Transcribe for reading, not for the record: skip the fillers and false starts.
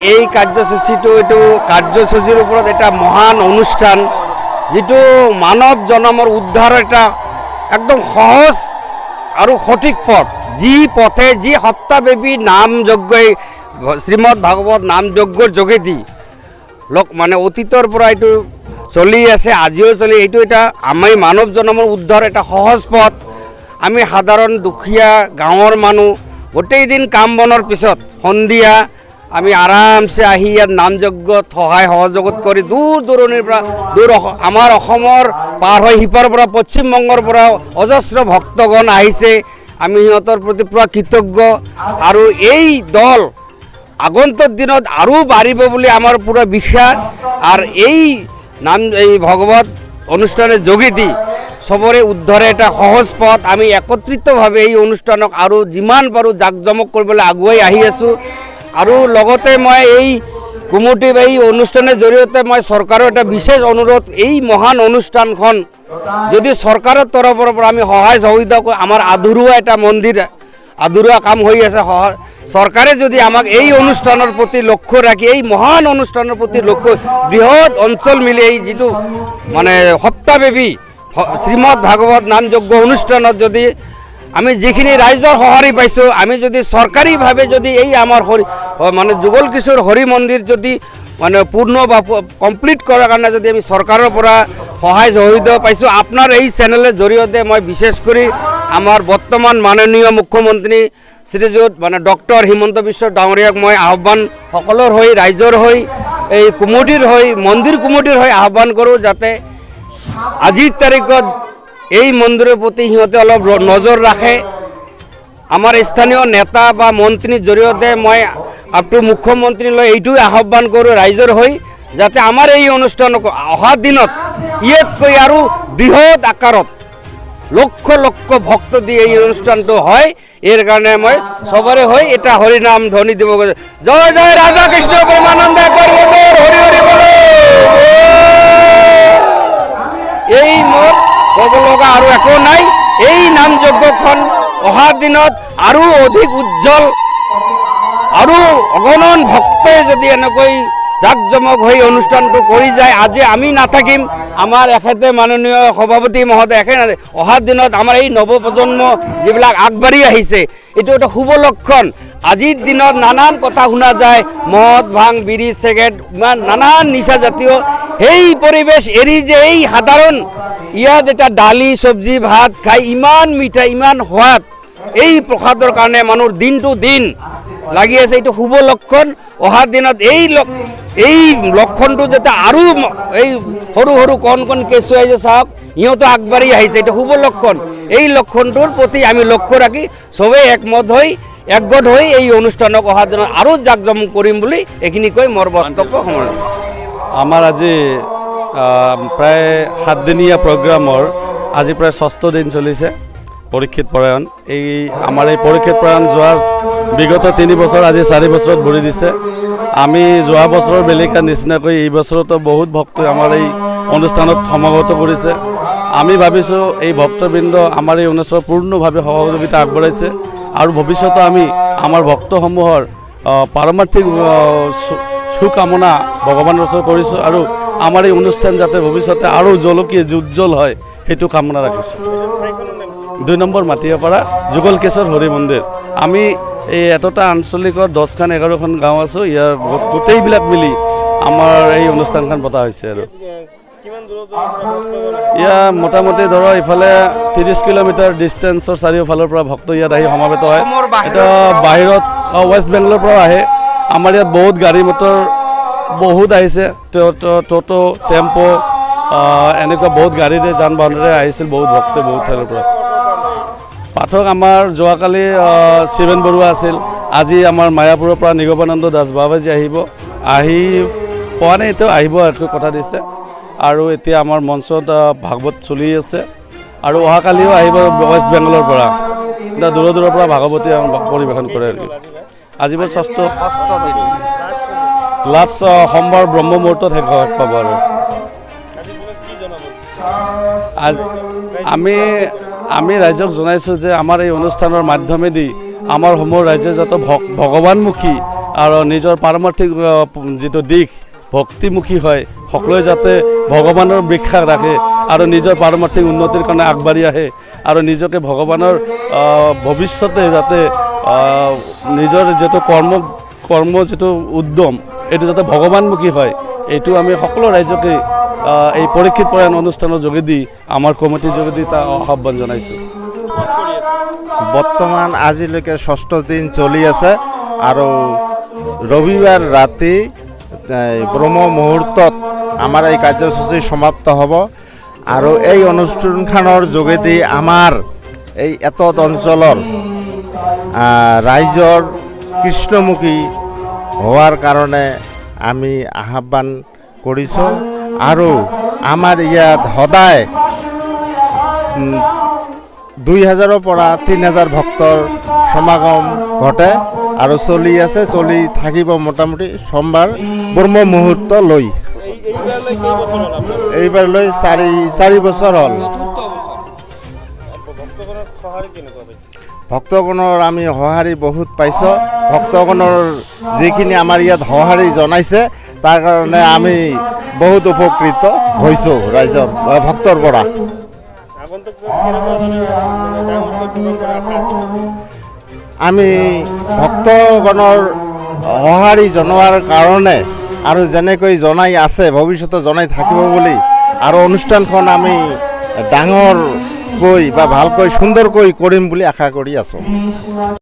এই কাৰ্যসূচীটো এইটো কাৰ্যসূচীৰ ওপৰত এটা মহান অনুষ্ঠান যিটো মানৱ জনমৰ উদ্ধাৰৰ এটা একদম সহজ আৰু সঠিক পথ যি পথে যি সপ্তাহব্যাপী নাম যজ্ঞই শ্ৰীমদ ভাগৱত নাম যজ্ঞৰ যোগেদি মানে অতীতৰ পৰা এইটো চলি আছে আজিও চলি এইটো এটা আমি মানৱ জনমৰ উদ্ধাৰ এটা সহজ পথ আমি সাধাৰণ দুখীয়া গাঁৱৰ মানুহ গোটেই দিন কাম বনৰ পিছত সন্ধিয়া আমি আৰামছে আহি ইয়াত নাম যজ্ঞত সহায় সহযোগত কৰি দূৰ দূৰণিৰ পৰা আমাৰ অসমৰ পাৰ হৈ সিপাৰ পৰা পশ্চিমবংগৰ পৰা অজস্ৰ ভক্তগণ আহিছে আমি সিহঁতৰ প্ৰতি পুৰা কৃতজ্ঞ আৰু এই দল আগন্তুক দিনত আৰু বাঢ়িব বুলি আমাৰ পুৰা বিশ্বাস আৰু এই ভগৱত অনুষ্ঠানেৰ যোগেদি সবৰে উদ্ধাৰে এটা সহজ পথ আমি একত্ৰিতভাবে এই অনুষ্ঠানক আৰু যিমান পাৰোঁ জাকজমক কৰিবলৈ আগুৱাই আহি আছোঁ আৰু লগতে মই এই কুমুটি এই অনুষ্ঠানৰ জৰিয়তে মই চৰকাৰৰ এটা বিশেষ অনুৰোধ এই মহান অনুষ্ঠানখন যদি চৰকাৰৰ তৰফৰ পৰা আমি সহায় সহযোগিতা আমাৰ আধৰুৱা এটা মন্দিৰ আধৰুৱা কাম হৈ আছে চৰকাৰে যদি আমাক এই অনুষ্ঠানৰ প্ৰতি লক্ষ্য ৰাখি এই মহান অনুষ্ঠানৰ প্ৰতি লক্ষ্য বৃহৎ অঞ্চল মিলি এই যিটো মানে সপ্তাহব্যাপী শ্ৰীমদ ভাগৱত নাম যজ্ঞ অনুষ্ঠানত যদি আমি যিখিনি ৰাইজৰ সঁহাৰি পাইছোঁ আমি যদি চৰকাৰীভাৱে যদি এই আমাৰ মানে যুগল কিশোৰ হৰি মন্দিৰ যদি মানে পূৰ্ণ বা কমপ্লিট কৰাৰ কাৰণে যদি আমি চৰকাৰৰ পৰা সহায় সহযোগিতা পাইছোঁ আপোনাৰ এই চেনেলৰ জৰিয়তে মই বিশেষ কৰি আমাৰ বৰ্তমান মাননীয় মুখ্যমন্ত্ৰী শ্ৰীযুত মানে ডক্টৰ হিমন্ত বিশ্ব ডাঙৰীয়াক মই আহ্বান সকলৰ হৈ ৰাইজৰ হৈ এই কুমুটিৰ হৈ মন্দিৰ কুমুটিৰ হৈ আহ্বান কৰোঁ যাতে আজিৰ তাৰিখত এই মন্দিৰৰ প্ৰতি সিহঁতে অলপ নজৰ ৰাখে আমাৰ স্থানীয় নেতা বা মন্ত্ৰীৰ জৰিয়তে মই আপটো মুখ্যমন্ত্ৰীলৈ এইটোৱে আহ্বান কৰোঁ ৰাইজৰ হৈ যাতে আমাৰ এই অনুষ্ঠানক অহা দিনত ইয়াতকৈ আৰু বৃহৎ আকাৰত লক্ষ লক্ষ ভক্ত দি এই অনুষ্ঠানটো হয় এর কারণে মই সবরে হই এটা হরিনাম ধ্বনি দিব জয় জয় রাধা কৃষ্ণ পরমানন্দ হরি হরি বলো এই মোর কব লগা আৰু একো নাই এই নাম যজ্ঞখন অহা দিনত আৰু অধিক উজ্জ্বল আৰু অগণন ভক্তই যদি এনেকৈ জাকজমক হৈ অনুষ্ঠানটো কৰি যায় আজি আমি নাথাকিম আমাৰ এখেতে মাননীয় সভাপতি মহোদয় এখেতে অহা দিনত আমাৰ এই নৱপ্ৰজন্ম যিবিলাক আগবাঢ়ি আহিছে এইটো এটা শুভ লক্ষণ আজিৰ দিনত নানান কথা শুনা যায় মদ ভাং বিড়ি চিগাৰেট ইমান নানান নিচা জাতীয় সেই পৰিৱেশ এৰি যে এই সাধাৰণ ইয়াত এটা দালি চব্জি ভাত খাই ইমান মিঠাই ইমান সোৱাদ এই প্ৰসাদৰ কাৰণে মানুহৰ দিনটো দিন লাগি আছে এইটো শুভ লক্ষণ অহা দিনত এই লক্ষণটো যাতে আৰু এই সৰু সৰু কণ কণ কেঁচুৱাই যে চাওক সিহঁতো আগবাঢ়ি আহিছে এইটো শুভ লক্ষণ এই লক্ষণটোৰ প্ৰতি আমি লক্ষ্য ৰাখি চবেই একমত হৈ একগোট হৈ এই অনুষ্ঠানক অহা দিনত আৰু জাকজমক কৰিম বুলি এইখিনি কৈ মোৰ বক্তব্য সামৰণি আমাৰ আজি প্ৰায় 7 দিনীয়া প্ৰগ্ৰামৰ আজি প্ৰায় 6th দিন চলিছে পৰীক্ষিত পৰায়ণ এই আমাৰ এই পৰীক্ষিত পৰায়ণ যোৱা বিগত 3 বছৰ আজি 4 বছৰত ভৰি দিছে আমি যোৱা বছৰৰ বেলেগৰ নিচিনাকৈ এই বছৰতো বহুত ভক্ত আমাৰ এই অনুষ্ঠানত সমাগত কৰিছে আমি ভাবিছোঁ এই ভক্তবৃন্দ আমাৰ এই অনুষ্ঠানত পূৰ্ণভাৱে সহযোগিতা আগবঢ়াইছে আৰু ভৱিষ্যতে আমি আমাৰ ভক্তসমূহৰ পাৰমাৰ্থিক সুকামনা ভগৱানৰ ওচৰত কৰিছোঁ আৰু আমাৰ এই অনুষ্ঠান যাতে ভৱিষ্যতে আৰু জলকীয়া উজ্জ্বল হয় সেইটো কামনা ৰাখিছোঁ 2 নম্বৰ মাটিয়াপাৰা যুগল কিশোৰ হৰি মন্দিৰ আমি এই এতটা আঞ্চলিকৰ 10খন 11খন গাঁও আছোঁ ইয়াৰ গোটেইবিলাক মিলি আমাৰ এই অনুষ্ঠানখন পতা হৈছে আৰু ইয়াৰ মোটামুটি ধৰক ইফালে 30 কিলোমিটাৰ ডিষ্টেঞ্চৰ চাৰিওফালৰ পৰা ভক্ত ইয়াত আহি সমাবেত হয় এটা বাহিৰত ৱেষ্ট বেংগলৰ পৰা আহে আমাৰ ইয়াত বহুত গাড়ী মটৰ বহুত আহিছে টোটো টেম্পো এনেকুৱা বহুত গাড়ীৰে যান বাহনেৰে আহিছিল বহুত ভক্তে বহুত ঠাইৰ পৰা পাঠক আমাৰ যোৱাকালি শিৱেন বৰুৱা আছিল আজি আমাৰ মায়াপুৰৰ পৰা নিগমানন্দ দাস বাবাজী আহি পোৱা নাই এতিয়াও আহিব একো কথা দিছে আৰু এতিয়া আমাৰ মঞ্চত ভাগৱত চলি আছে আৰু অহাকালিও আহিব ৱেষ্ট বেংগলৰ পৰা দূৰৰ দূৰৰ পৰা ভাগৱতী পৰিৱেশন কৰে আৰু আজি মোৰ 6th দিন লাষ্ট সোমবাৰ ব্ৰহ্ম মুহূৰ্তত শেষ পাব আৰু আমি ৰাইজক জনাইছোঁ যে আমাৰ এই অনুষ্ঠানৰ মাধ্যমেদি আমাৰ সমূহ ৰাইজে যাতে ভগৱানমুখী আৰু নিজৰ পাৰমাৰ্থিক যিটো দিশ ভক্তিমুখী হয়, সকলোৱে যাতে ভগৱানৰ বিশ্বাস ৰাখে আৰু নিজৰ পাৰমাৰ্থিক উন্নতিৰ কাৰণে আগবাঢ়ি আহে আৰু নিজকে ভগৱানৰ ভৱিষ্যতে যাতে নিজৰ যিটো কৰ্ম যিটো উদ্যম এইটো যাতে ভগৱানমুখী হয়, এইটো আমি সকলো ৰাইজকে এই পৰীক্ষিত পৰায়ণ অনুষ্ঠানৰ যোগেদি আমাৰ কমিটিৰ যোগেদি এটা আহ্বান জনাইছোঁ। বৰ্তমান আজিলৈকে 6ষ্ঠ দিন চলি আছে আৰু ৰবিবাৰ ৰাতি ব্ৰহ্ম মুহূৰ্তত আমাৰ এই কাৰ্যসূচী সমাপ্ত হ'ব আৰু এই অনুষ্ঠানখনৰ যোগেদি আমাৰ এই এতদ অঞ্চলৰ ৰাইজৰ কৃষ্ণমুখী হোৱাৰ কাৰণে আমি আহ্বান কৰিছোঁ আৰু আমাৰ ইয়াত সদায় 2000ৰ পৰা 3000 ভক্তৰ সমাগম ঘটে আৰু চলি আছে, চলি থাকিব মোটামুটি সোমবাৰ ব্ৰহ্ম মুহূৰ্ত লৈ। এইবাৰলৈ 4 বছৰ হ'ল। ভক্তগণৰ আমি সঁহাৰি বহুত পাইছোঁ। ভক্তগণৰ যিখিনি আমাৰ ইয়াত সঁহাৰি জনাইছে তাৰ কাৰণে আমি বহুত উপকৃত হৈছোঁ ৰাইজৰ ভক্তৰ পৰা। আমি ভক্তগণৰ সঁহাৰি জনোৱাৰ কাৰণে আৰু যেনেকৈ জনাই আছে ভৱিষ্যতে জনাই থাকিব বুলি আৰু অনুষ্ঠানখন আমি ডাঙৰকৈ বা ভালকৈ সুন্দৰকৈ কৰিম বুলি আশা কৰি আছোঁ।